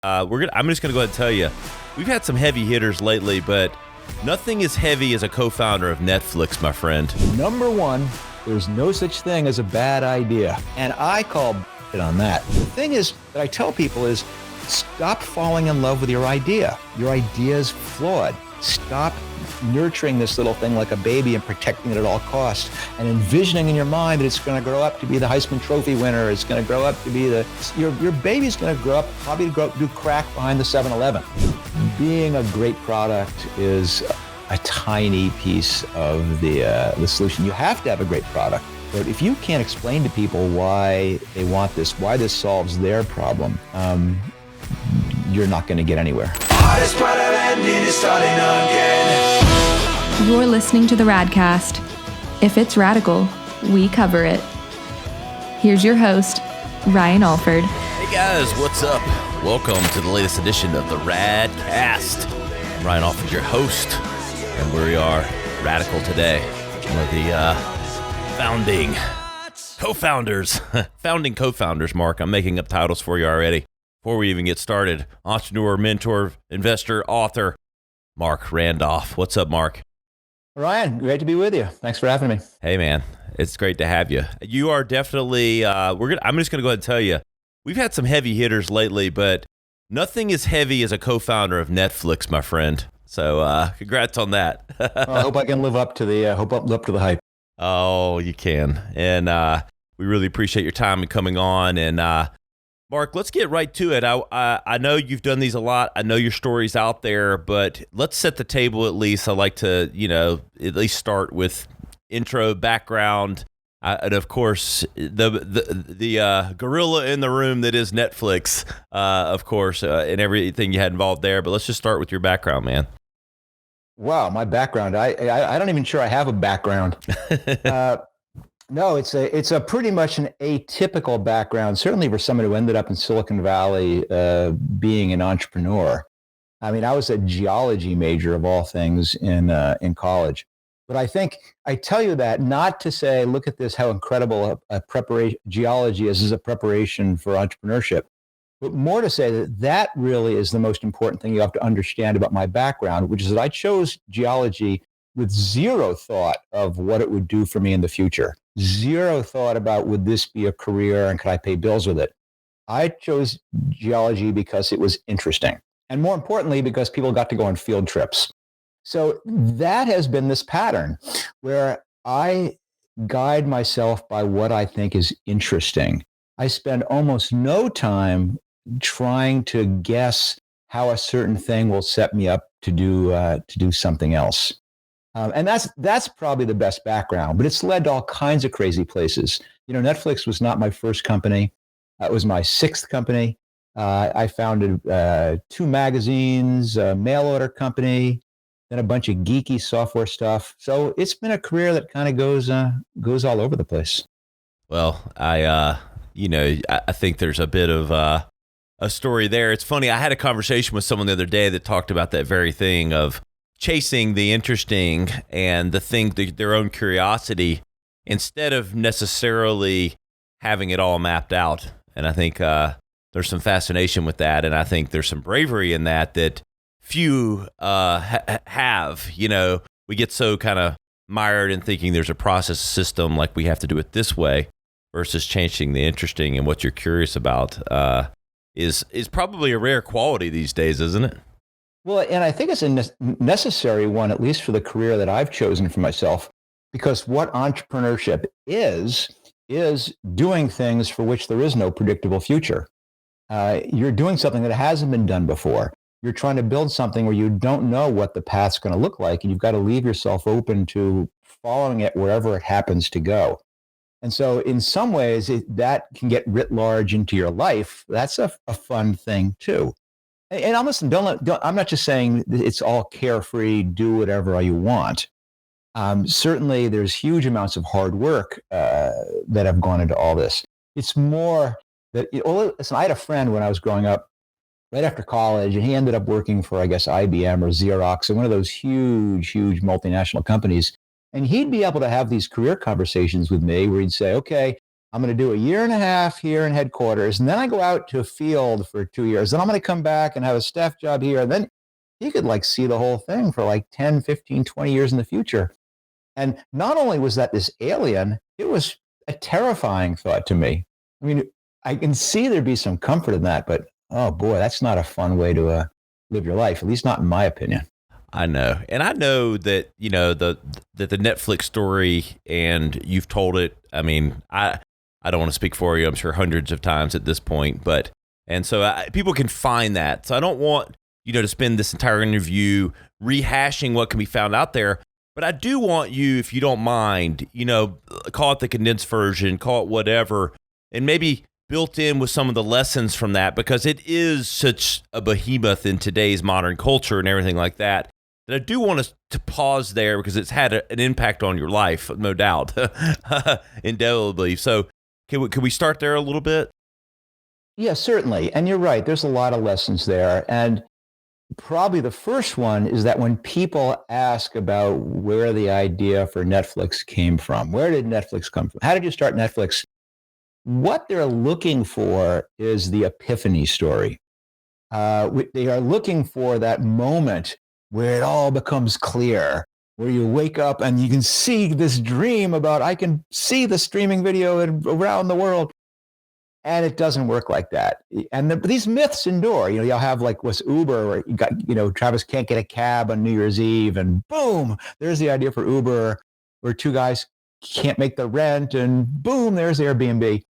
I'm just gonna go ahead and tell you, we've had some heavy hitters lately, but nothing as heavy as a co-founder of Netflix, my friend. Number one, there's no such thing as a bad idea. And I call it on that. The thing is that I tell people is stop falling in love with your idea. Your idea is flawed. Stop nurturing this little thing like a baby and protecting it at all costs and envisioning in your mind that it's going to grow up to be the Heisman Trophy winner. It's going to grow up to be your baby's going to grow up, probably do crack behind the 7-Eleven. Being a great product is a tiny piece of the solution. You have to have a great product. But if you can't explain to people why they want this, why this solves their problem, you're not going to get anywhere. You're listening to the Radcast. If it's radical, we cover it. Here's your host, Ryan Alford. Hey guys, what's up? Welcome to the latest edition of the Radcast. I'm Ryan Alford, your host, and we are radical today. One of the founding co-founders, Marc. I'm making up titles for you already. Before we even get started, entrepreneur, mentor, investor, author, Marc Randolph. What's up, Marc? Ryan, great to be with you. Thanks for having me. Hey, man. It's great to have you. You are definitely, I'm just going to go ahead and tell you, we've had some heavy hitters lately, but nothing as heavy as a co-founder of Netflix, my friend. So congrats on that. I hope I can live up to the hype. Oh, you can. And we really appreciate your time and coming on. And Marc, let's get right to it. I know you've done these a lot. I know your story's out there, but let's set the table at least. I like to, at least start with intro, background, and of course, the gorilla in the room that is Netflix, of course, and everything you had involved there. But let's just start with your background, man. Wow, my background. I don't even sure I have a background. No, it's a pretty much an atypical background, certainly for someone who ended up in Silicon Valley being an entrepreneur. I mean, I was a geology major of all things in college. But I think I tell you that not to say, look at this, how incredible a preparation geology is as a preparation for entrepreneurship, but more to say that really is the most important thing you have to understand about my background, which is that I chose geology with zero thought of what it would do for me in the future. Zero thought about would this be a career and could I pay bills with it? I chose geology because it was interesting. And more importantly, because people got to go on field trips. So that has been this pattern where I guide myself by what I think is interesting. I spend almost no time trying to guess how a certain thing will set me up to do something else. And that's probably the best background, but it's led to all kinds of crazy places. Netflix was not my first company. It was my sixth company. I founded 2 magazines, a mail order company, then a bunch of geeky software stuff. So it's been a career that kind of goes all over the place. Well, I think there's a bit of a story there. It's funny. I had a conversation with someone the other day that talked about that very thing of chasing the interesting and their own curiosity instead of necessarily having it all mapped out. And I think there's some fascination with that. And I think there's some bravery in that few have. We get so kind of mired in thinking there's a process system, like we have to do it this way, versus chasing the interesting and what you're curious about is probably a rare quality these days, isn't it? Well, and I think it's a necessary one, at least for the career that I've chosen for myself, because what entrepreneurship is doing things for which there is no predictable future. You're doing something that hasn't been done before. You're trying to build something where you don't know what the path's going to look like, and you've got to leave yourself open to following it wherever it happens to go. And so in some ways, that can get writ large into your life. That's a fun thing, too. And I'm not just saying it's all carefree, do whatever you want. Certainly, there's huge amounts of hard work that have gone into all this. It's more that, listen, I had a friend when I was growing up, right after college, and he ended up working for, I guess, IBM or Xerox, and one of those huge multinational companies. And he'd be able to have these career conversations with me where he'd say, okay, I'm going to do a year and a half here in headquarters, and then I go out to a field for 2 years. Then I'm going to come back and have a staff job here. And then he could like see the whole thing for like 10, 15, 20 years in the future. And not only was that this alien, it was a terrifying thought to me. I mean, I can see there'd be some comfort in that, but oh boy, that's not a fun way to live your life, at least not in my opinion. I know. And I know that, the Netflix story, and you've told it. I mean, I don't want to speak for you. I'm sure hundreds of times at this point, and so people can find that. So I don't want, to spend this entire interview rehashing what can be found out there. But I do want you, if you don't mind, call it the condensed version, call it whatever, and maybe built in with some of the lessons from that, because it is such a behemoth in today's modern culture and everything like that. That I do want us to pause there because it's had an impact on your life, no doubt, indelibly. So can we start there a little bit? Yeah, certainly. And you're right. There's a lot of lessons there. And probably the first one is that when people ask about where the idea for Netflix came from, where did Netflix come from? How did you start Netflix? What they're looking for is the epiphany story. They are looking for that moment where it all becomes clear, where you wake up and you can see this dream about, I can see the streaming video around the world. And it doesn't work like that. And these myths endure. You'll have like what's Uber, where you got, Travis can't get a cab on New Year's Eve, and boom, there's the idea for Uber, where two guys can't make the rent, and boom, there's Airbnb.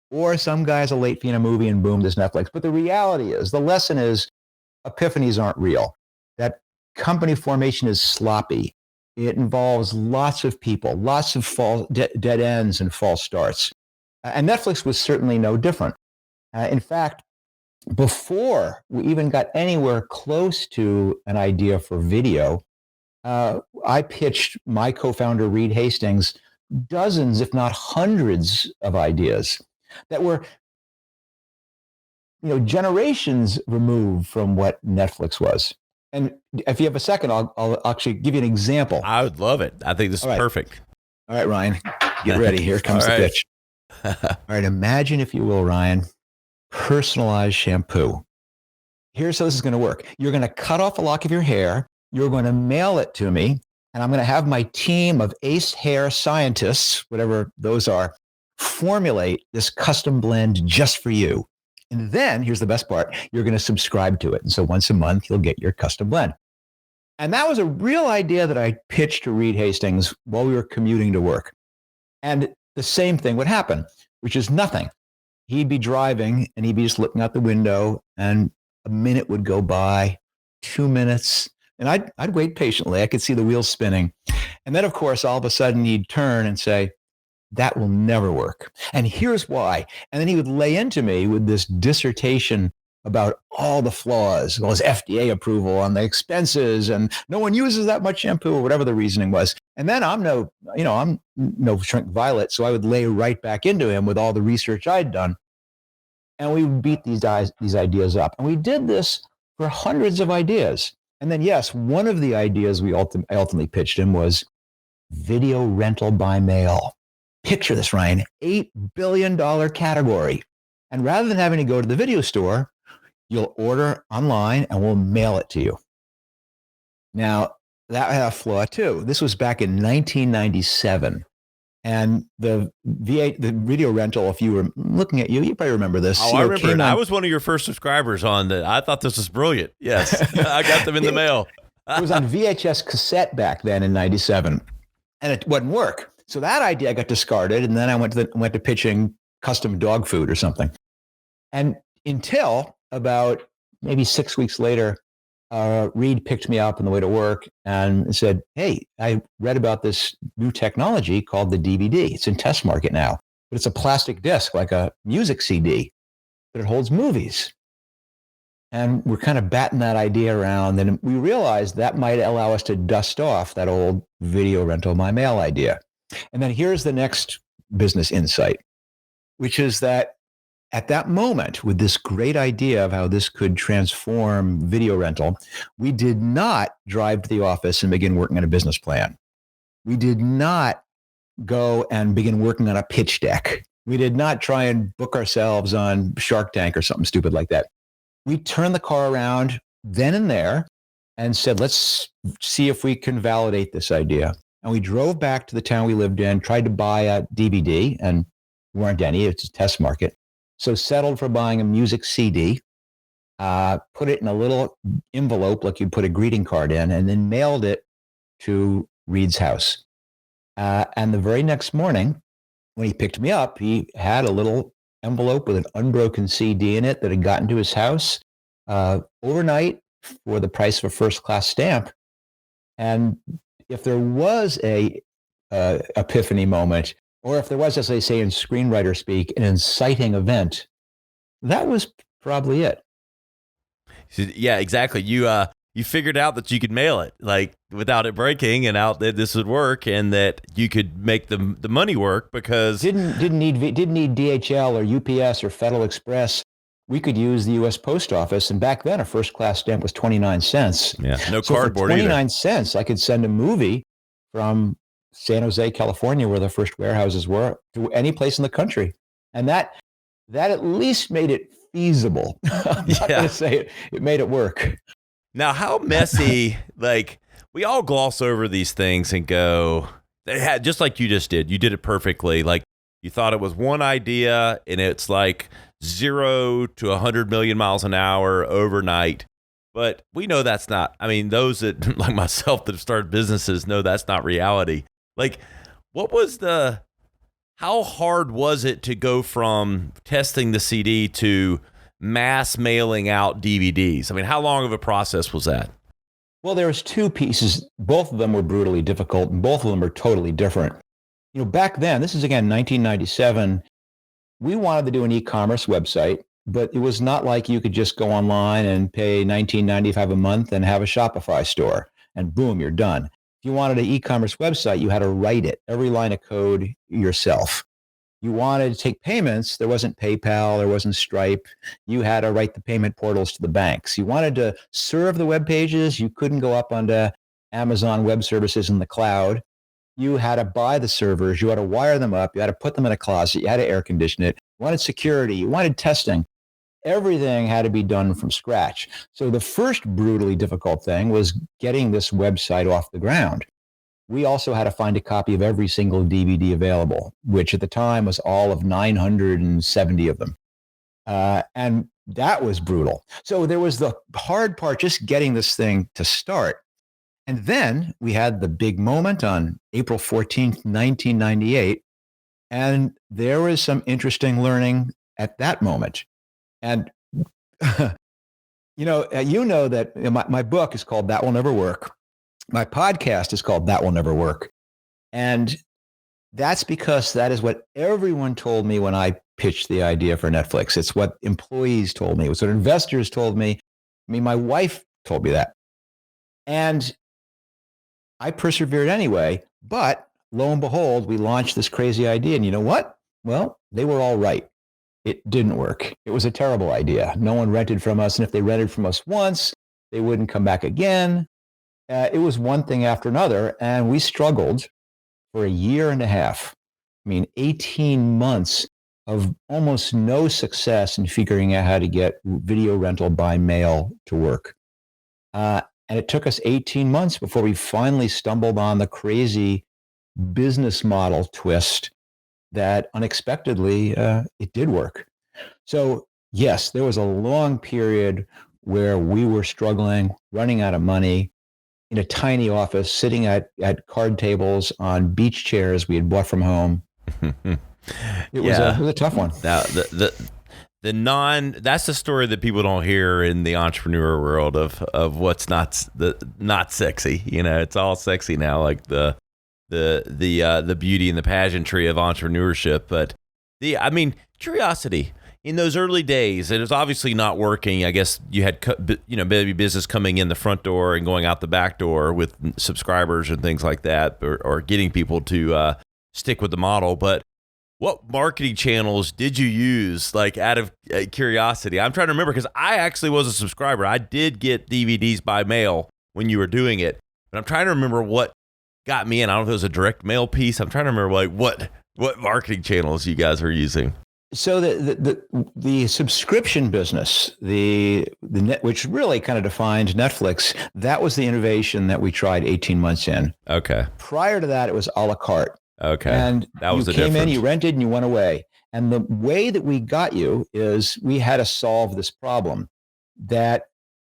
Or some guy's a late fee in a movie, and boom, there's Netflix. But the reality is, the lesson is, epiphanies aren't real. That company formation is sloppy. It involves lots of people, lots of dead ends and false starts. And Netflix was certainly no different. In fact, before we even got anywhere close to an idea for video, I pitched my co-founder, Reed Hastings, dozens, if not hundreds of ideas that were, generations removed from what Netflix was. And if you have a second, I'll actually give you an example. I would love it. I think this is perfect. All right, Ryan, get ready. Here comes the pitch. All right, imagine, if you will, Ryan, personalized shampoo. Here's how this is going to work. You're going to cut off a lock of your hair. You're going to mail it to me, and I'm going to have my team of ace hair scientists, whatever those are, formulate this custom blend just for you. And then, here's the best part, you're going to subscribe to it. And so once a month, you'll get your custom blend. And that was a real idea that I pitched to Reed Hastings while we were commuting to work. And the same thing would happen, which is nothing. He'd be driving and he'd be just looking out the window, and a minute would go by, 2 minutes, and I'd wait patiently. I could see the wheels spinning. And then, of course, all of a sudden he'd turn and say, that will never work. And here's why. And then he would lay into me with this dissertation about all the flaws, well, his FDA approval on the expenses, and no one uses that much shampoo, or whatever the reasoning was. And then I'm no shrink violet, so I would lay right back into him with all the research I'd done, and we would beat these ideas up. And we did this for hundreds of ideas. And then, yes, one of the ideas I ultimately pitched him was video rental by mail. Picture this, Ryan, $8 billion category. And rather than having to go to the video store, you'll order online and we'll mail it to you. Now, that had a flaw too. This was back in 1997. And the video rental, if you were looking at you probably remember this. Oh, I remember it. I was one of your first subscribers on that. I thought this was brilliant. Yes, I got them in the mail. It was on VHS cassette back then in 97, and it wouldn't work. So that idea got discarded, and then I went to pitching custom dog food or something. And until about maybe 6 weeks later, Reed picked me up on the way to work and said, hey, I read about this new technology called the DVD. It's in test market now, but it's a plastic disc like a music CD, but it holds movies. And we're kind of batting that idea around. And we realized that might allow us to dust off that old video rental by mail idea. And then here's the next business insight, which is that at that moment, with this great idea of how this could transform video rental, we did not drive to the office and begin working on a business plan. We did not go and begin working on a pitch deck. We did not try and book ourselves on Shark Tank or something stupid like that. We turned the car around then and there and said, let's see if we can validate this idea. And we drove back to the town we lived in, tried to buy a DVD, and weren't any. It's a test market. So settled for buying a music CD, put it in a little envelope like you'd put a greeting card in, and then mailed it to Reed's house. And the very next morning, when he picked me up, he had a little envelope with an unbroken CD in it that had gotten to his house overnight for the price of a first-class stamp. And if there was a epiphany moment, or if there was, as they say in screenwriter speak, an inciting event, that was probably it. Yeah, exactly. You figured out that you could mail it like without it breaking, and out that this would work, and that you could make the money work because didn't need DHL or UPS or Federal Express. We could use the U.S. Post Office, and back then a first-class stamp was 29 cents. Yeah, no so cardboard for 29 either. cents, I could send a movie from San Jose, California, where the first warehouses were, to any place in the country, and that at least made it feasible. I'm not going to say it made it work. Now, how messy, like, we all gloss over these things and go, they had, just like you just did. You did it perfectly. Like, you thought it was one idea, and it's like 0 to 100 million miles an hour overnight. But we know that's not, I mean, those that, like myself, that have started businesses know that's not reality. Like, how hard was it to go from testing the CD to mass mailing out DVDs? I mean, how long of a process was that? Well, there was two pieces. Both of them were brutally difficult, and both of them are totally different. You know, back then, this is again 1997, we wanted to do an e-commerce website, but it was not like you could just go online and pay $19.95 a month and have a Shopify store, and boom, you're done. If you wanted an e-commerce website, you had to write it, every line of code yourself. You wanted to take payments, there wasn't PayPal, there wasn't Stripe. You had to write the payment portals to the banks. You wanted to serve the web pages, you couldn't go up onto Amazon Web Services in the cloud. You had to buy the servers, you had to wire them up, you had to put them in a closet, you had to air condition it. You wanted security, you wanted testing. Everything had to be done from scratch. So the first brutally difficult thing was getting this website off the ground. We also had to find a copy of every single DVD available, which at the time was all of 970 of them. And that was brutal. So there was the hard part, just getting this thing to start. And then we had the big moment on April 14th, 1998. And there was some interesting learning at that moment. And, you know that my book is called That Will Never Work. My podcast is called That Will Never Work. And that's because that is what everyone told me when I pitched the idea for Netflix. It's what employees told me. It was what investors told me. I mean, my wife told me that. And I persevered anyway. But lo and behold, we launched this crazy idea. And you know what? Well, they were all right. It didn't work. It was a terrible idea. No one rented from us. And if they rented from us once, they wouldn't come back again. It was one thing after another, and we struggled for a year and a half. I mean, 18 months of almost no success in figuring out how to get video rental by mail to work. And it took us 18 months before we finally stumbled on the crazy business model twist that unexpectedly it did work. So yes, there was a long period where we were struggling, running out of money, in a tiny office, sitting at card tables on beach chairs we had bought from home. It was a tough one. Now, that's the story that people don't hear in the entrepreneur world of what's not sexy. You know, it's all sexy now, like the beauty and the pageantry of entrepreneurship. But curiosity. In those early days, it was obviously not working. I guess you had, baby business coming in the front door and going out the back door with subscribers and things like that, or getting people to stick with the model. But what marketing channels did you use, like, out of curiosity? I'm trying to remember, because I actually was a subscriber. I did get DVDs by mail when you were doing it, but I'm trying to remember what got me in. I don't know if it was a direct mail piece. I'm trying to remember, like, What marketing channels you guys are using? So the subscription business, the net, which really kind of defined Netflix, that was the innovation that we tried 18 months in. Okay. Prior to that, it was a la carte. Okay. And that was you the came difference. in, you rented, and you went away. And the way that we got you is we had to solve this problem that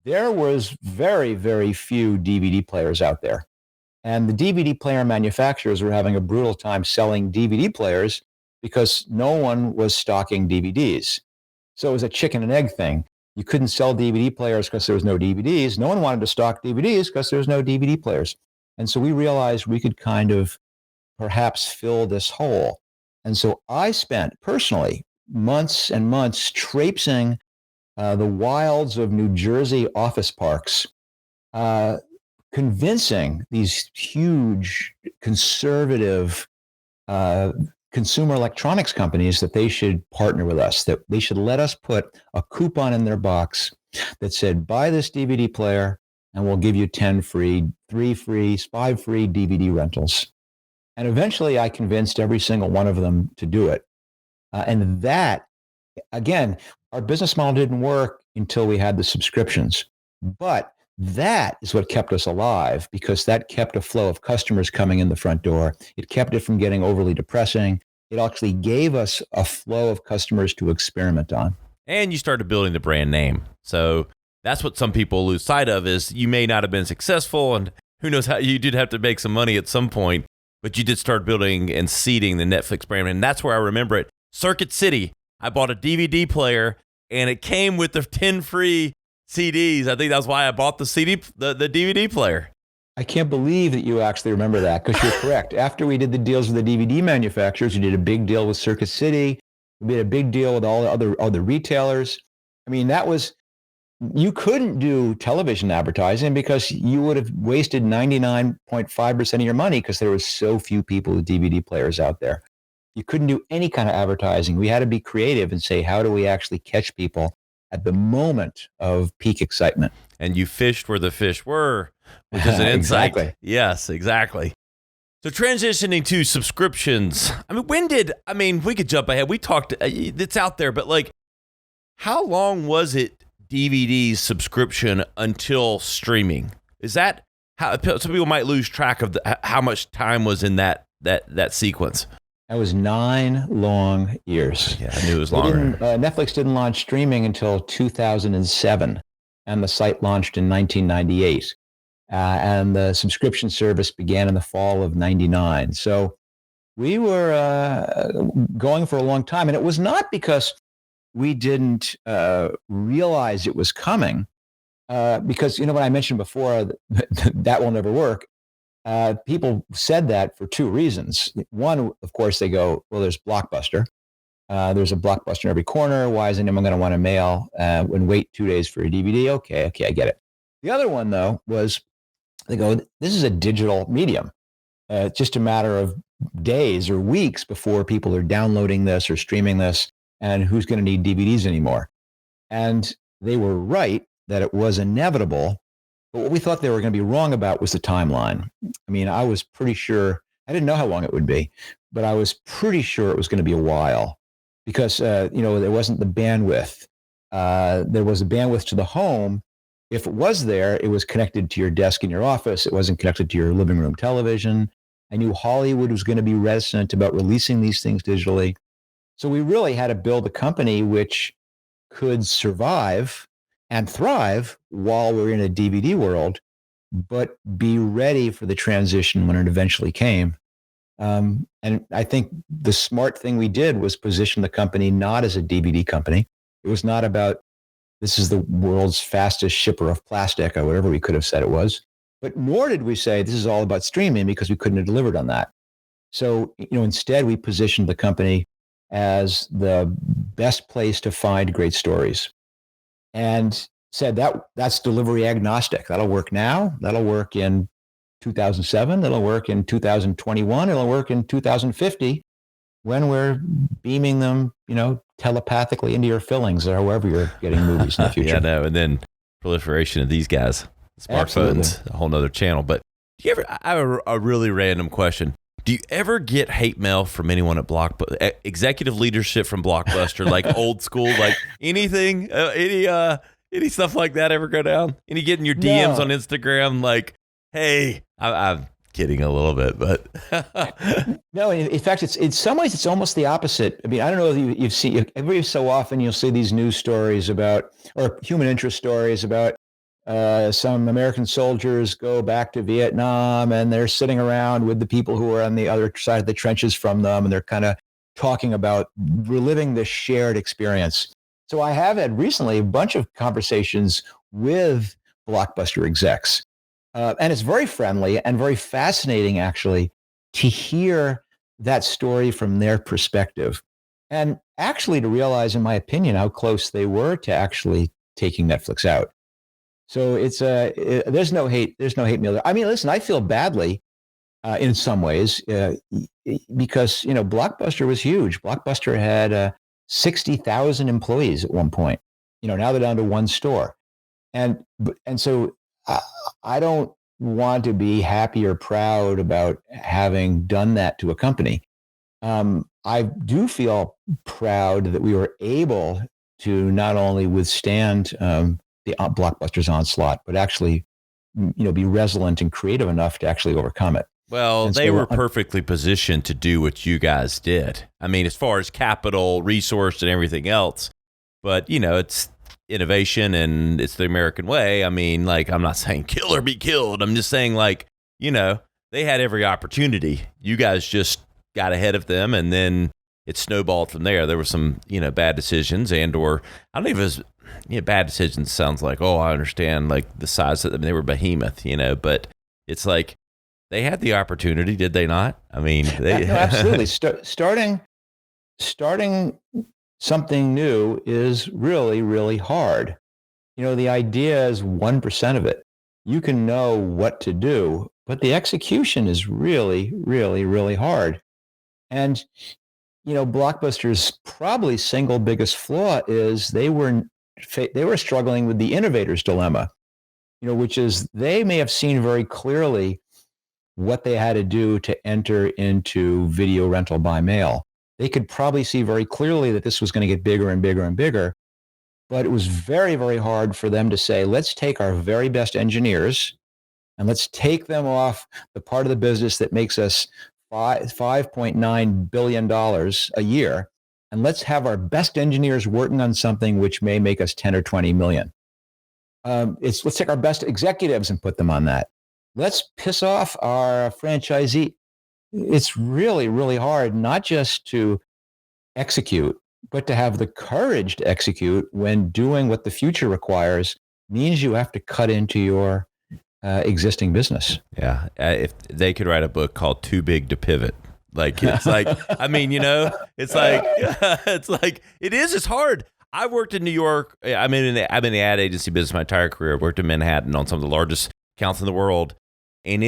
there was very, very few DVD players out there. And the DVD player manufacturers were having a brutal time selling DVD players because no one was stocking DVDs. So it was a chicken and egg thing. You couldn't sell DVD players because there was no DVDs. No one wanted to stock DVDs because there was no DVD players. And so we realized we could kind of perhaps fill this hole. And so I spent personally months and months traipsing the wilds of New Jersey office parks, convincing these huge conservative consumer electronics companies that they should partner with us, that they should let us put a coupon in their box that said, buy this DVD player and we'll give you 10 free, 3 free, 5 free DVD rentals. And eventually I convinced every single one of them to do it. And that, again, our business model didn't work until we had the subscriptions. But that is what kept us alive, because that kept a flow of customers coming in the front door. It kept it from getting overly depressing. It actually gave us a flow of customers to experiment on. And you started building the brand name. So that's what some people lose sight of, is you may not have been successful, and who knows how you did have to make some money at some point, but you did start building and seeding the Netflix brand. And that's where I remember it. Circuit City, I bought a DVD player and it came with the 10 free CDs. I think that's why I bought the DVD player. I can't believe that you actually remember that, because you're correct. After we did the deals with the DVD manufacturers, we did a big deal with Circuit City. We did a big deal with all the other retailers. I mean, you couldn't do television advertising because you would have wasted 99.5% of your money because there were so few people with DVD players out there. You couldn't do any kind of advertising. We had to be creative and say, how do we actually catch people at the moment of peak excitement? And you fished where the fish were, which is an insight. Exactly. Yes, exactly. So transitioning to subscriptions. We could jump ahead. We talked, it's out there, but like, how long was it DVD subscription until streaming? Is that how some people might lose track of how much time was in that sequence? That was 9 long years. Yeah, I knew it was longer. Netflix didn't launch streaming until 2007, and the site launched in 1998. And the subscription service began in the fall of 99. So we were going for a long time. And it was not because we didn't realize it was coming, because, what I mentioned before, that will never work. People said that for 2 reasons. One, of course, they go, well, there's Blockbuster. There's a Blockbuster in every corner. Why is anyone going to want to mail and wait 2 days for a DVD? Okay, I get it. The other one, though, was they go, this is a digital medium. It's just a matter of days or weeks before people are downloading this or streaming this, and who's going to need DVDs anymore? And they were right that it was inevitable. But what we thought they were going to be wrong about was the timeline. I mean, I was pretty sure, I didn't know how long it would be, but I was pretty sure it was going to be a while, because, there wasn't the bandwidth. There was a bandwidth to the home. If it was there, it was connected to your desk in your office. It wasn't connected to your living room television. I knew Hollywood was going to be reticent about releasing these things digitally. So we really had to build a company which could survive and thrive while we're in a DVD world, but be ready for the transition when it eventually came. And I think the smart thing we did was position the company not as a DVD company. It was not about, this is the world's fastest shipper of plastic, or whatever we could have said it was. But nor did we say this is all about streaming, because we couldn't have delivered on that. So, instead we positioned the company as the best place to find great stories, and said that's delivery agnostic. That'll work now. That'll work in 2007. That'll work in 2021. It'll work in 2050 when we're beaming them, telepathically into your fillings, or however you're getting movies in the future. Yeah, no. And then proliferation of these guys, smartphones, a whole nother channel. But do you ever, I have a really random question. Do you ever get hate mail from anyone at Blockbuster? Executive leadership from Blockbuster, like old school, like anything, any stuff like that ever go down? Any getting your DMs on Instagram, like, hey, I'm kidding a little bit, but no. In fact, it's in some ways it's almost the opposite. I mean, I don't know if you've seen every so often you'll see these news stories about or human interest stories about some American soldiers go back to Vietnam and they're sitting around with the people who are on the other side of the trenches from them, and they're kind of talking about reliving this shared experience. So I have had recently a bunch of conversations with Blockbuster execs. And it's very friendly and very fascinating, actually, to hear that story from their perspective. And actually to realize, in my opinion, how close they were to actually taking Netflix out. So there's no hate mail there. I mean, listen, I feel badly in some ways because, Blockbuster was huge. Blockbuster had 60,000 employees at one point. Now they're down to one store. And so I don't want to be happy or proud about having done that to a company. I do feel proud that we were able to not only withstand the Blockbuster's onslaught, but actually, be resilient and creative enough to actually overcome it. Well, they were perfectly positioned to do what you guys did. I mean, as far as capital, resource, and everything else. But, it's innovation and it's the American way. I mean, like, I'm not saying kill or be killed. I'm just saying, like, they had every opportunity. You guys just got ahead of them, and then it snowballed from there. There were some, bad decisions or I don't know if it was bad decisions sounds like, oh, I understand, like the size of them. They were behemoth, but it's like they had the opportunity, did they not? I mean, they no, absolutely. Starting something new is really, really hard. The idea is 1% of it. You can know what to do, but the execution is really, really, really hard. And, Blockbuster's probably single biggest flaw is they were struggling with the Innovators Dilemma, which is they may have seen very clearly what they had to do to enter into video rental by mail. They could probably see very clearly that this was going to get bigger and bigger and bigger, but it was very, very hard for them to say, let's take our very best engineers and let's take them off the part of the business that makes us $5.9 billion a year, and let's have our best engineers working on something which may make us 10 or 20 million. Let's take our best executives and put them on that. Let's piss off our franchisee. It's really, really hard, not just to execute, but to have the courage to execute when doing what the future requires means you have to cut into your existing business. Yeah. If they could write a book called Too Big to Pivot, like, it's like, I mean, it's like, it's hard. I worked in New York. I've been in the ad agency business my entire career. I've worked in Manhattan on some of the largest accounts in the world. And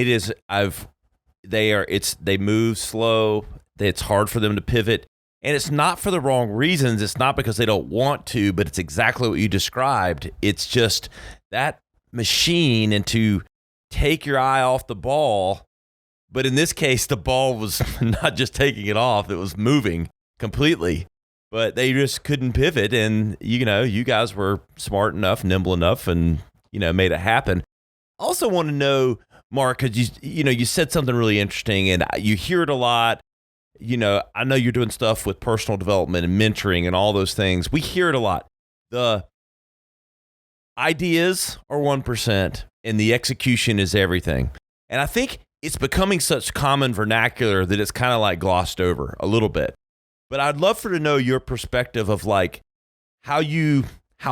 they move slow. It's hard for them to pivot. And it's not for the wrong reasons. It's not because they don't want to, but it's exactly what you described. It's just that machine, and to take your eye off the ball. But in this case, the ball was not just taking it off, it was moving completely. But they just couldn't pivot. And, you guys were smart enough, nimble enough, and, made it happen. I also want to know, Marc, because you said something really interesting, and you hear it a lot. I know you're doing stuff with personal development and mentoring and all those things. We hear it a lot. The ideas are 1% and the execution is everything. And I think it's becoming such common vernacular that it's kind of like glossed over a little bit. But I'd love to know your perspective of like how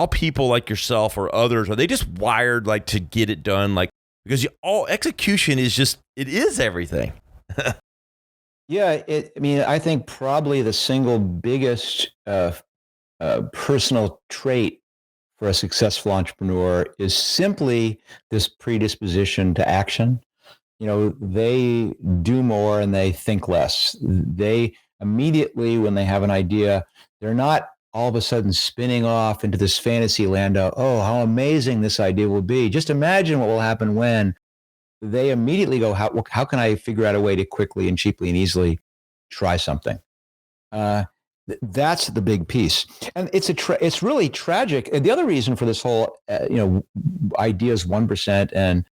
people like yourself or others, are they just wired like to get it done? Like, because all execution is it is everything. Yeah. I think probably the single biggest personal trait for a successful entrepreneur is simply this predisposition to action. They do more and they think less. They immediately, when they have an idea, they're not all of a sudden spinning off into this fantasy land of, oh, how amazing this idea will be. Just imagine what will happen when. they immediately go, how can I figure out a way to quickly and cheaply and easily try something? That's the big piece. And it's really tragic. And the other reason for this whole, ideas 1% and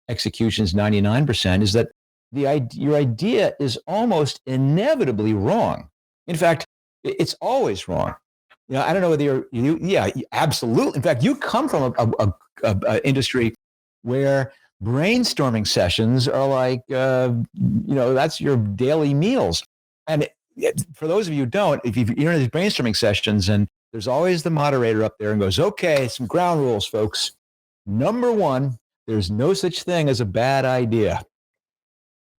executions 99% is that your idea is almost inevitably wrong. In fact, it's always wrong. I don't know whether absolutely. In fact, you come from a industry where brainstorming sessions are like, that's your daily meals. And for those of you who don't, if you're in these brainstorming sessions and there's always the moderator up there and goes, okay, some ground rules, folks. Number one, there's no such thing as a bad idea.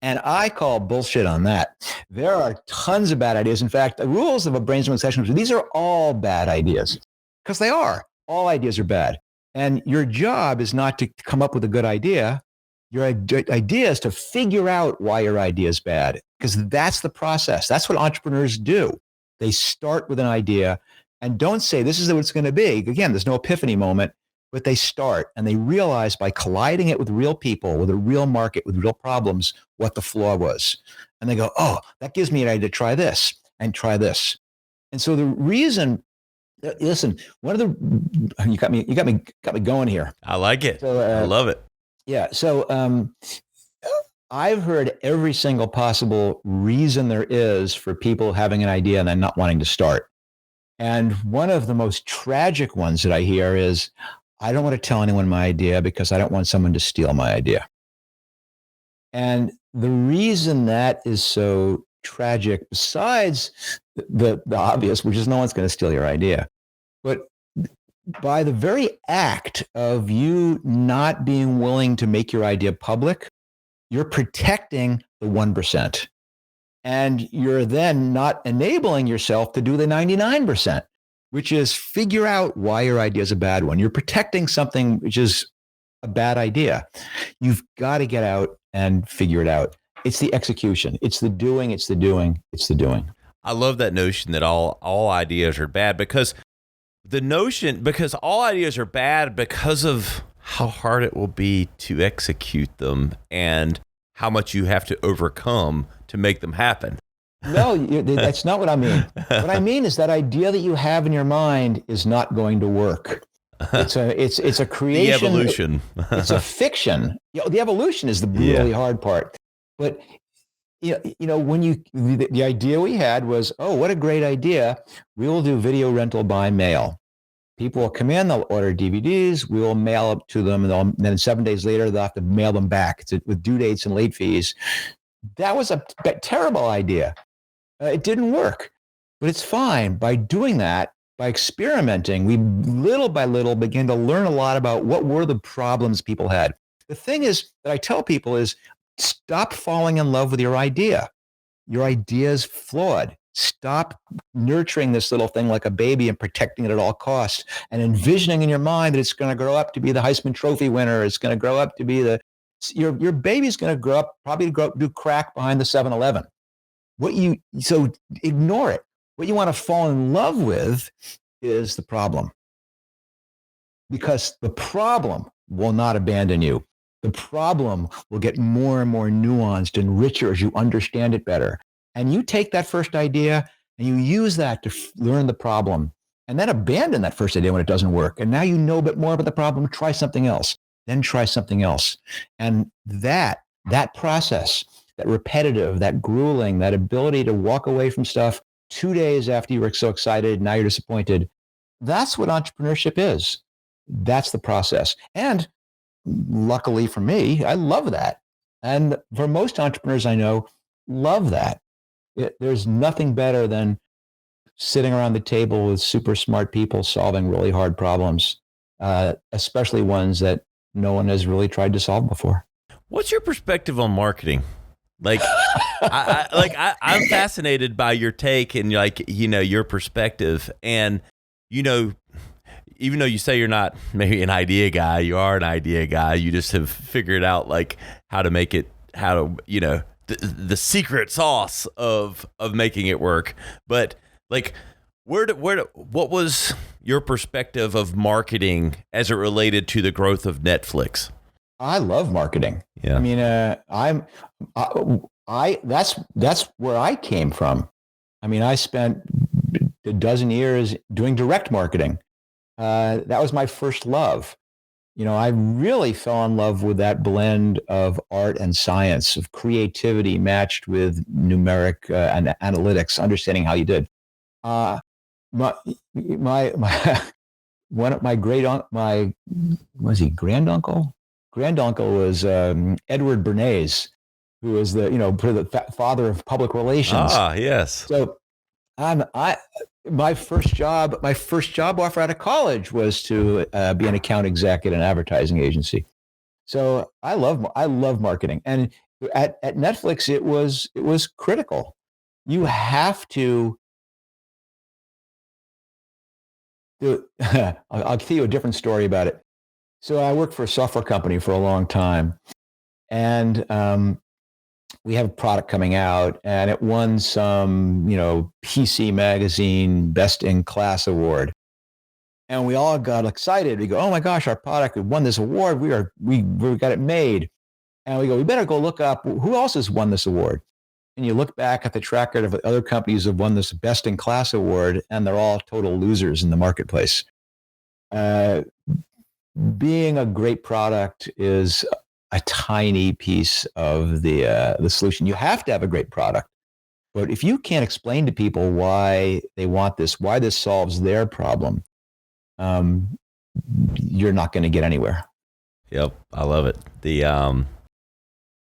And I call bullshit on that. There are tons of bad ideas. In fact, the rules of a brainstorming session, these are all bad ideas because they are. All ideas are bad. And your job is not to come up with a good idea. Your idea is to figure out why your idea is bad, because that's the process. That's what entrepreneurs do. They start with an idea and don't say, this is what it's going to be. Again, there's no epiphany moment, but they start and they realize by colliding it with real people, with a real market, with real problems, what the flaw was. And they go, oh, that gives me an idea to try this and try this. And so the reason, listen, one of the, you got me going here. I like it. So, I love it. Yeah. So I've heard every single possible reason there is for people having an idea and then not wanting to start. And one of the most tragic ones that I hear is, I don't want to tell anyone my idea because I don't want someone to steal my idea. And the reason that is so tragic, besides the obvious, which is no one's going to steal your idea, but by the very act of you not being willing to make your idea public, you're protecting the 1%. And you're then not enabling yourself to do the 99%, which is figure out why your idea is a bad one. You're protecting something which is a bad idea. You've got to get out and figure it out. It's the execution. It's the doing. It's the doing. It's the doing. I love that notion that all ideas are bad, because all ideas are bad because of how hard it will be to execute them and how much you have to overcome to make them happen. No, that's not what I mean. What I mean is that idea that you have in your mind is not going to work. It's a creation. The evolution. It's a fiction. The evolution is the really hard part. But when the idea we had was, oh, what a great idea. We will do video rental by mail. People will come in, they'll order DVDs, we will mail it to them, and then 7 days later, they'll have to mail them back with due dates and late fees. That was a terrible idea. It didn't work, but it's fine. By doing that, by experimenting, we little by little began to learn a lot about what were the problems people had. The thing is that I tell people is, stop falling in love with your idea. Your idea is flawed. Stop nurturing this little thing like a baby and protecting it at all costs and envisioning in your mind that it's going to grow up to be the Heisman Trophy winner. It's going to grow up to be your baby's going to grow up, probably do crack behind the 7-Eleven. So ignore it. What you want to fall in love with is the problem, because the problem will not abandon you. The problem will get more and more nuanced and richer as you understand it better. And you take that first idea and you use that to learn the problem, and then abandon that first idea when it doesn't work. And now you know a bit more about the problem, try something else, then try something else. And that process, that repetitive, that grueling, that ability to walk away from stuff 2 days after you were so excited, now you're disappointed. That's what entrepreneurship is. That's the process. And luckily for me, I love that. And for most entrepreneurs I know, love that. There's nothing better than sitting around the table with super smart people solving really hard problems, especially ones that no one has really tried to solve before. What's your perspective on marketing? Like, I'm fascinated by your take and your perspective. And, even though you say you're not maybe an idea guy, you are an idea guy. You just have figured out how to make it, the secret sauce of making it work. But what was your perspective of marketing as it related to the growth of Netflix? I love marketing. Yeah. I mean, that's where I came from. I mean, I spent a dozen years doing direct marketing. That was my first love. I really fell in love with that blend of art and science, of creativity matched with numeric and analytics, understanding how you did. My one of my was he granduncle? Granduncle was Edward Bernays, who was the father of public relations. Ah, yes. So my first job offer out of college was to be an account exec at an advertising agency. So I love marketing, and at Netflix it was critical. You have to. I'll tell you a different story about it. So I worked for a software company for a long time, and we have a product coming out, and it won some, PC Magazine Best in Class award. And we all got excited. We go, "Oh my gosh, our product won this award. We got it made." And we go, "We better go look up who else has won this award." And you look back at the track record of other companies who have won this Best in Class award, and they're all total losers in the marketplace. Being a great product is a tiny piece of the solution. You have to have a great product, but if you can't explain to people why they want this, why this solves their problem, you're not going to get anywhere. Yep, I love it.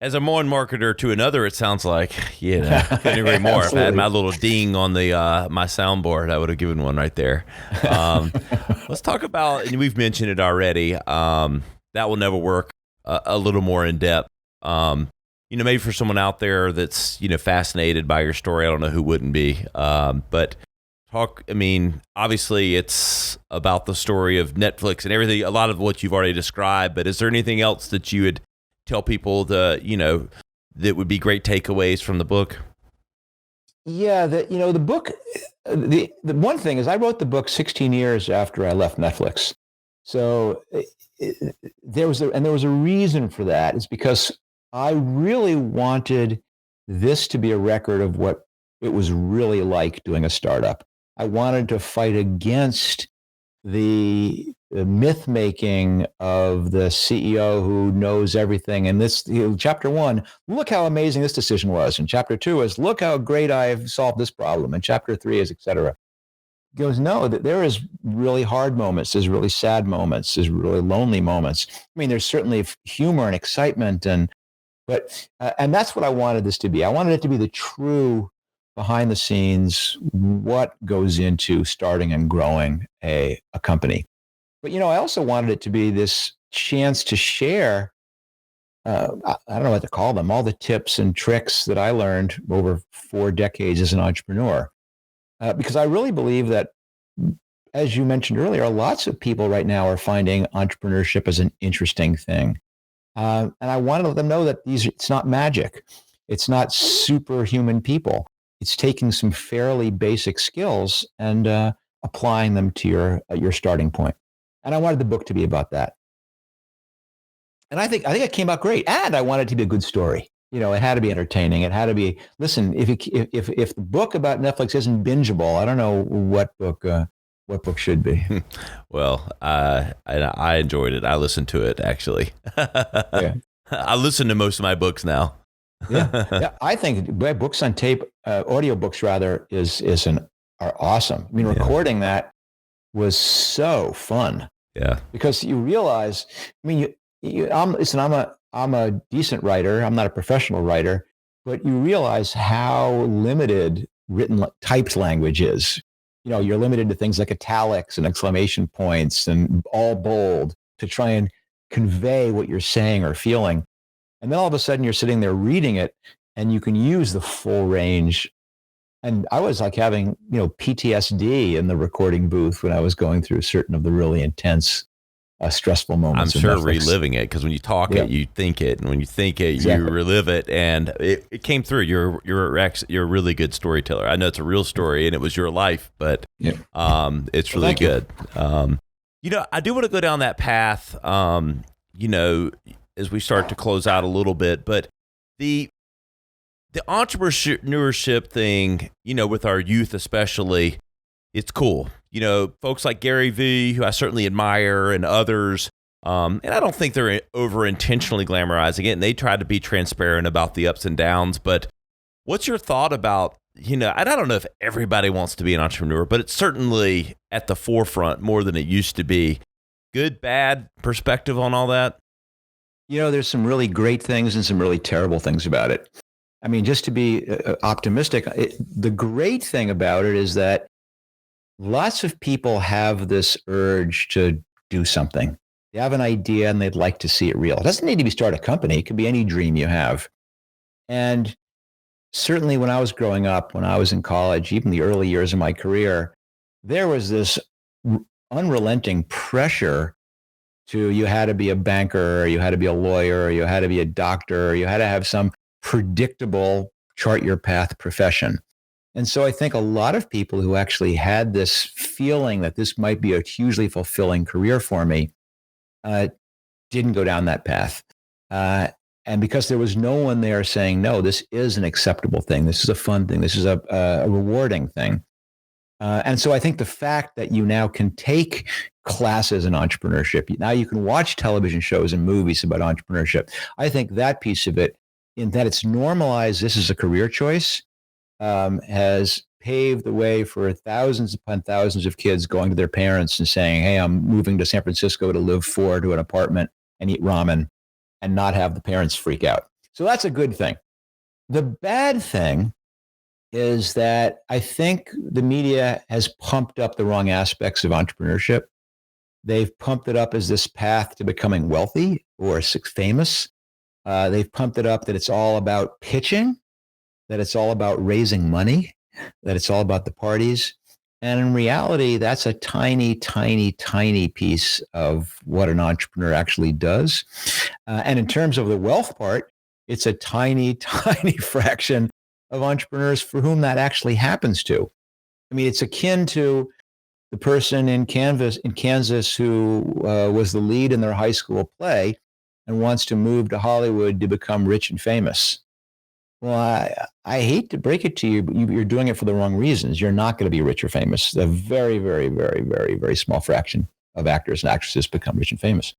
As I'm one marketer to another, it sounds like, couldn't agree more. If I had my little ding on the my soundboard, I would have given one right there. Let's talk about, and we've mentioned it already, That Will Never Work, a little more in depth. Maybe for someone out there that's, fascinated by your story, I don't know who wouldn't be, but obviously it's about the story of Netflix and everything, a lot of what you've already described, but is there anything else that you would tell people that would be great takeaways from the book? Yeah, the book, the one thing is I wrote the book 16 years after I left Netflix. So there was a reason for that. It's because I really wanted this to be a record of what it was really like doing a startup. I wanted to fight against the myth making of the CEO who knows everything. And this, chapter 1, look how amazing this decision was. And chapter 2 is, look how great I've solved this problem. And chapter 3 is, et cetera. He goes, no, that there is really hard moments. There's really sad moments. There's really lonely moments. There's certainly humor and excitement. And that's what I wanted this to be. I wanted it to be the true behind the scenes, what goes into starting and growing a company. But, I also wanted it to be this chance to share, I don't know what to call them, all the tips and tricks that I learned over 4 decades as an entrepreneur. Because I really believe that, as you mentioned earlier, lots of people right now are finding entrepreneurship as an interesting thing. And I wanted to let them know that it's not magic. It's not superhuman people. It's taking some fairly basic skills and applying them to your starting point. And I wanted the book to be about that. And I think it came out great. And I wanted it to be a good story. It had to be entertaining. It had to be. Listen, if the book about Netflix isn't bingeable, I don't know what book should be. Well, I enjoyed it. I listened to it actually. Yeah. I listen to most of my books now. Yeah. I think books on tape, audiobooks rather, are awesome. Recording that was so fun. Yeah. Because you realize, I'm a decent writer. I'm not a professional writer, but you realize how limited typed language is. You're limited to things like italics and exclamation points and all bold to try and convey what you're saying or feeling. And then all of a sudden you're sitting there reading it and you can use the full range. And I was like having, PTSD in the recording booth when I was going through certain of the really intense, stressful moments. I'm sure reliving it, because when you talk it, you think it. And when you think it, you relive it. And it came through. You're a really good storyteller. I know it's a real story and it was your life, but it's really good. I do want to go down that path. as we start to close out a little bit, but the entrepreneurship thing, with our youth especially, it's cool. Folks like Gary Vee, who I certainly admire, and others, and I don't think they're over intentionally glamorizing it, and they try to be transparent about the ups and downs. But what's your thought about, and I don't know if everybody wants to be an entrepreneur, but it's certainly at the forefront more than it used to be. Good, bad perspective on all that? There's some really great things and some really terrible things about it. I mean, just to be optimistic, the great thing about it is that lots of people have this urge to do something. They have an idea and they'd like to see it real. It doesn't need to be start a company. It could be any dream you have. And certainly when I was growing up, when I was in college, even the early years of my career, there was this unrelenting pressure to, you had to be a banker, or you had to be a lawyer, or you had to be a doctor, or you had to have some predictable chart your path profession. And so I think a lot of people who actually had this feeling that this might be a hugely fulfilling career for me didn't go down that path. And because there was no one there saying, no, this is an acceptable thing. This is a fun thing. This is a rewarding thing. And so I think the fact that you now can take classes in entrepreneurship, now you can watch television shows and movies about entrepreneurship. I think that piece of it, in that it's normalized this is a career choice, has paved the way for thousands upon thousands of kids going to their parents and saying, hey, I'm moving to San Francisco to live to an apartment and eat ramen, and not have the parents freak out. So that's a good thing. The bad thing is that I think the media has pumped up the wrong aspects of entrepreneurship. They've pumped it up as this path to becoming wealthy or famous. They've pumped it up that it's all about pitching, that it's all about raising money, that it's all about the parties. And in reality, that's a tiny, tiny, tiny piece of what an entrepreneur actually does. And in terms of the wealth part, it's a tiny, tiny fraction of entrepreneurs for whom that actually happens to. I mean, it's akin to the person in Kansas who was the lead in their high school play and wants to move to Hollywood to become rich and famous. Well, I hate to break it to you, but you're doing it for the wrong reasons. You're not going to be rich or famous. A very, very, very, very, very small fraction of actors and actresses become rich and famous.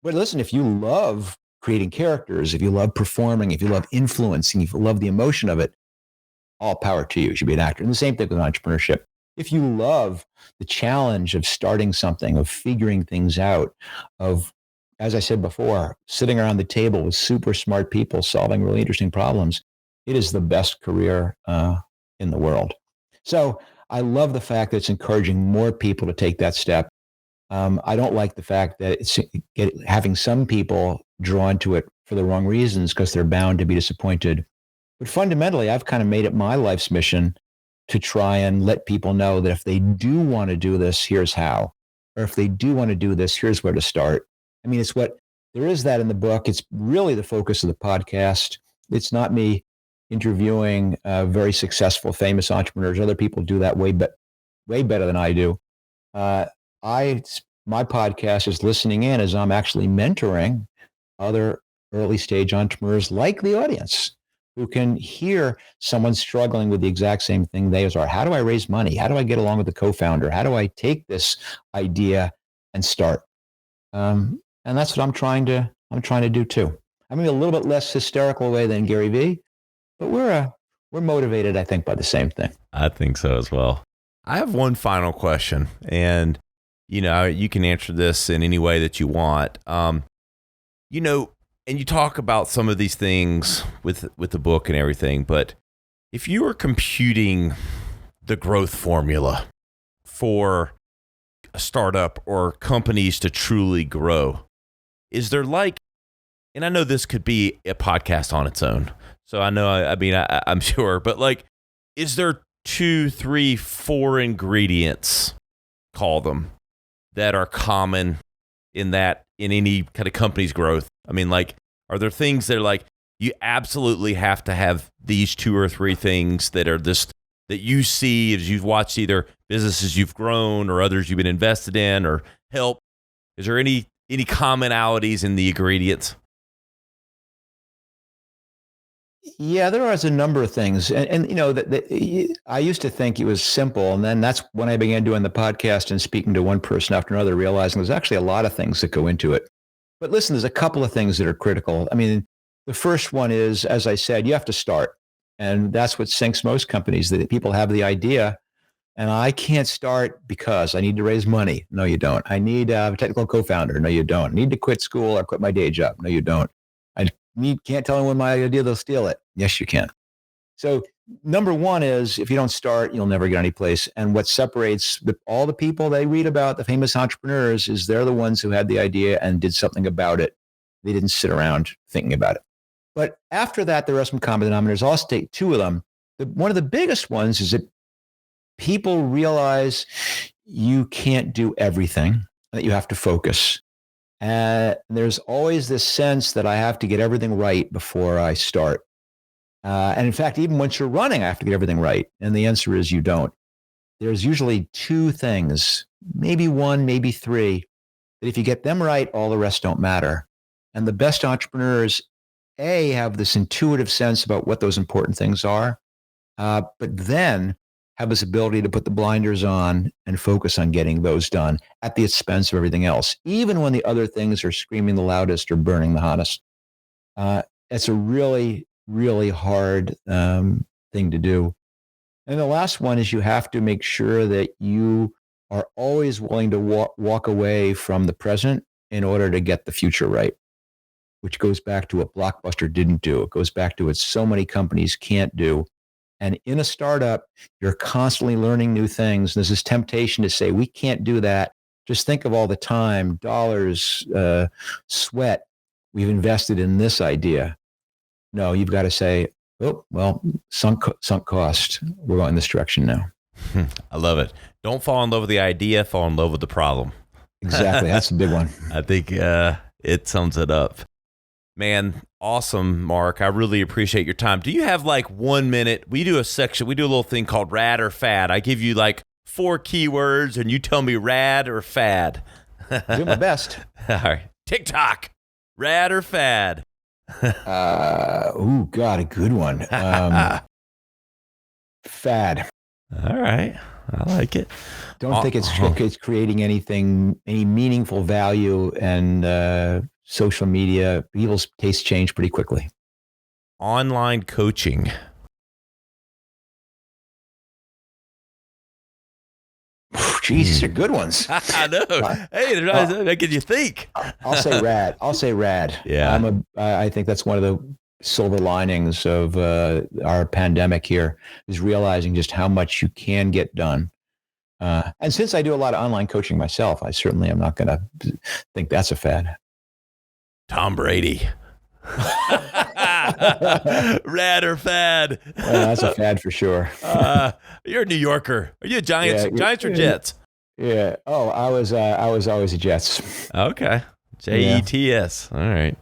But listen, if you love creating characters, if you love performing, if you love influencing, if you love the emotion of it, all power to you. You should be an actor. And the same thing with entrepreneurship. If you love the challenge of starting something, of figuring things out, of, as I said before, sitting around the table with super smart people solving really interesting problems, it is the best career in the world. So I love the fact that it's encouraging more people to take that step. I don't like the fact that it's having some people drawn to it for the wrong reasons because they're bound to be disappointed. But fundamentally, I've kind of made it my life's mission to try and let people know that if they do want to do this, here's how. Or if they do want to do this, here's where to start. I mean, there is that in the book. It's really the focus of the podcast. It's not me interviewing very successful, famous entrepreneurs. Other people do that way better than I do. My podcast is listening in as I'm actually mentoring other early stage entrepreneurs like the audience, who can hear someone struggling with the exact same thing they are. How do I raise money? How do I get along with the co-founder? How do I take this idea and start? And that's what I'm trying to do too. I'm maybe a little bit less hysterical way than Gary Vee, but we're motivated, I think, by the same thing. I think so as well. I have one final question, and you can answer this in any way that you want. And you talk about some of these things with the book and everything, but if you were computing the growth formula for a startup or companies to truly grow, is there and I know this could be a podcast on its own, so I'm sure, but is there 2, 3, 4 ingredients, call them, that are common in any kind of company's growth? I mean, are there things that are you absolutely have to have these 2 or 3 things that are that you see as you've watched either businesses you've grown or others you've been invested in or helped? Is there any commonalities in the ingredients? Yeah, there was a number of things. And I used to think it was simple. And then that's when I began doing the podcast and speaking to one person after another, realizing there's actually a lot of things that go into it. But listen, there's a couple of things that are critical. I mean, the first one is, as I said, you have to start. And that's what sinks most companies, that people have the idea. And I can't start because I need to raise money. No, you don't. I need a technical co-founder. No, you don't. I need to quit school or quit my day job. No, you don't. Can't tell anyone my idea, they'll steal it. Yes, you can. So number one is, if you don't start, you'll never get any place. And what separates all the people they read about, the famous entrepreneurs, is they're the ones who had the idea and did something about it. They didn't sit around thinking about it. But after that, there are some common denominators. I'll state two of them. One of the biggest ones is that people realize you can't do everything, that you have to focus. There's always this sense that I have to get everything right before I start. And in fact, even once you're running, I have to get everything right. And the answer is you don't. There's usually two things, maybe one, maybe three, that if you get them right, all the rest don't matter. And the best entrepreneurs, have this intuitive sense about what those important things are, but then have this ability to put the blinders on and focus on getting those done at the expense of everything else, even when the other things are screaming the loudest or burning the hottest. It's a really, really hard thing to do. And the last one is, you have to make sure that you are always willing to walk away from the present in order to get the future right, which goes back to what Blockbuster didn't do. It goes back to what so many companies can't do. And in a startup, you're constantly learning new things. There's this temptation to say, we can't do that. Just think of all the time, dollars, sweat we've invested in this idea. No, you've got to say, oh, well, sunk cost. We're going this direction now. I love it. Don't fall in love with the idea, fall in love with the problem. Exactly. That's a big one. I think it sums it up. Man, awesome, Marc. I really appreciate your time. Do you have like 1 minute? We do a little thing called rad or fad. I give you like 4 keywords and you tell me rad or fad. Do my best. All right. TikTok, rad or fad? God, a good one. Fad. All right. I like it. Don't think it's creating any meaningful value, and social media, people's tastes change pretty quickly. Online coaching. Geez, these are good ones. I know. Hey, they're not making you think. I'll say rad. Yeah. I think that's one of the silver linings of our pandemic here, is realizing just how much you can get done. And since I do a lot of online coaching myself, I certainly am not going to think that's a fad. Tom Brady. Rad or fad? That's a fad for sure. You're a New Yorker. Are you a Giants or Jets? Yeah. Oh, I was always a Jets. Okay. Jets. All right.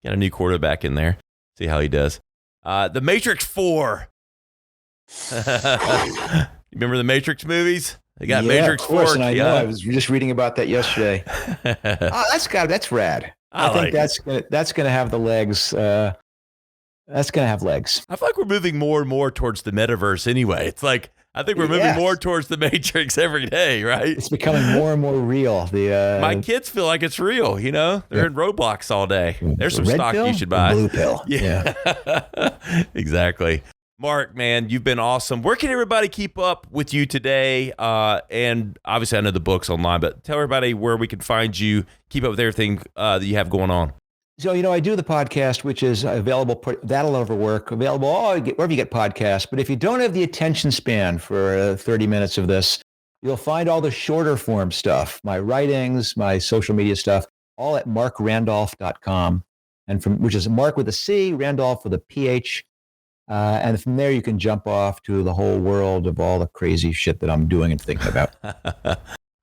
Got a new quarterback in there. See how he does. The Matrix 4. Remember the Matrix movies? They got Matrix 4. And I know. I was just reading about that yesterday. That's rad. I think that's gonna have the legs. That's gonna have legs. I feel like we're moving more and more towards the metaverse. Anyway, it's like I think we're moving more towards the Matrix every day, right? It's becoming more and more real. My kids feel like it's real. You know, they're in Roblox all day. There's some stock you should buy. Blue pill. Yeah. Exactly. Marc, man, you've been awesome. Where can everybody keep up with you today? And obviously, I know the book's online, but tell everybody where we can find you, keep up with everything that you have going on. So, I do the podcast, which is available, That'll Never Work, available wherever you get podcasts. But if you don't have the attention span for 30 minutes of this, you'll find all the shorter form stuff, my writings, my social media stuff, all at marcrandolph.com. And which is Marc with a C, Randolph with a PH. And from there, you can jump off to the whole world of all the crazy shit that I'm doing and thinking about.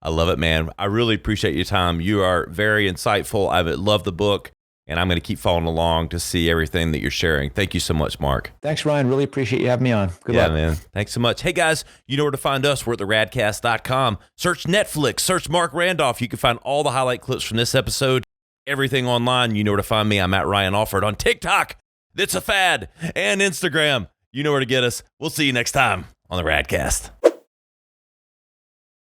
I love it, man. I really appreciate your time. You are very insightful. I love the book, and I'm going to keep following along to see everything that you're sharing. Thank you so much, Marc. Thanks, Ryan. Really appreciate you having me on. Good luck. Man. Thanks so much. Hey, guys, you know where to find us. We're at theradcast.com. Search Netflix. Search Marc Randolph. You can find all the highlight clips from this episode. Everything online. You know where to find me. I'm at Ryan Alford on TikTok. It's a Fad, and Instagram. You know where to get us. We'll see you next time on the Radcast.